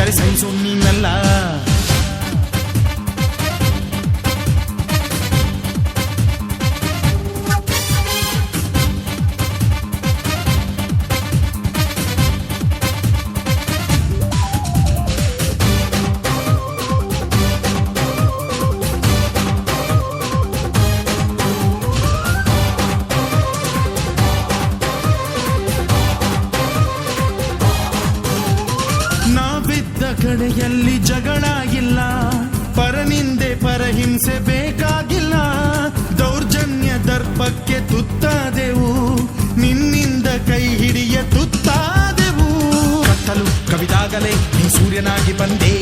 ಸರಿ ಸಹಿಸು ನೀನಲ್ಲ. ಕಡೆಯಲ್ಲಿ ಜಗಳ ಇಲ್ಲ, ಪರನಿಂದೆ ಪರಹಿಂಸೆ ಬೇಕಾಗಿಲ್ಲ. ದೌರ್ಜನ್ಯ ದರ್ಪಕ್ಕೆ ತುತ್ತಾದೆವು, ನಿನ್ನಿಂದ ಕೈ ಹಿಡಿಯ ತುತ್ತಾದೆವು. ಕತ್ತಲು ಕವಿದಾಗಲೇ ನೀ ಸೂರ್ಯನಾಗಿ ಬಂದೆ.